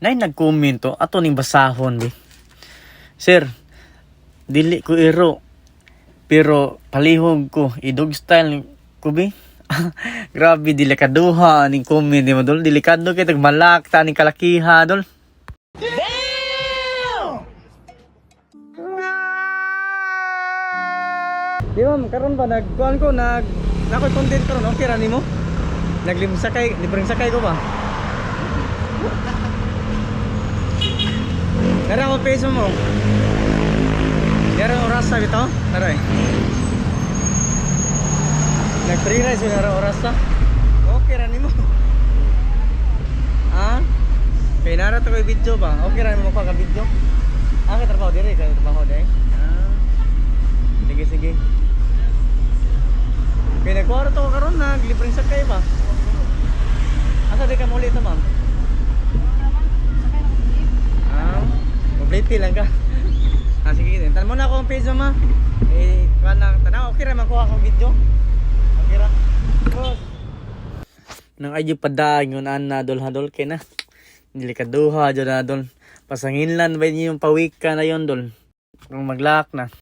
nay nagkomento ato ning basahon bi. Sir, dili ko iro. Pero palihog ko idog style ko bi. Grabe delikaduha ning comment ni mo dol. Delikado kay tagmalak ta ning kalakiha dol. Di ma'am, karon ba nagkuhan ko nakoy content karon okay ra nimo? Naglimsakay, libreng sakay ko ba? Dara ko peso mo. Dara oras sa bitaw? Aray. Nag-free rice na oras sa. Okay ra nimo. Ah? Kay nara to koy video ba? Okay ra nimo pa ka video? Ah, kay trabaho dire, kay trabaho dire. Ah. Sige. Kaya nagkuha to karon naglibreng sakay ba? Asa di ka muli ito ma'am? Complete lang ka. Sige, tan mo na ako ang page ma. Kanang tanaw okay ra man ko akong video. Okay ra. Boss. Nang ayo padayon ana dol hadol kay na. Delikaduha jud na dol. Pasanginlan ba yung pawika na yon dol. Kung maglak na.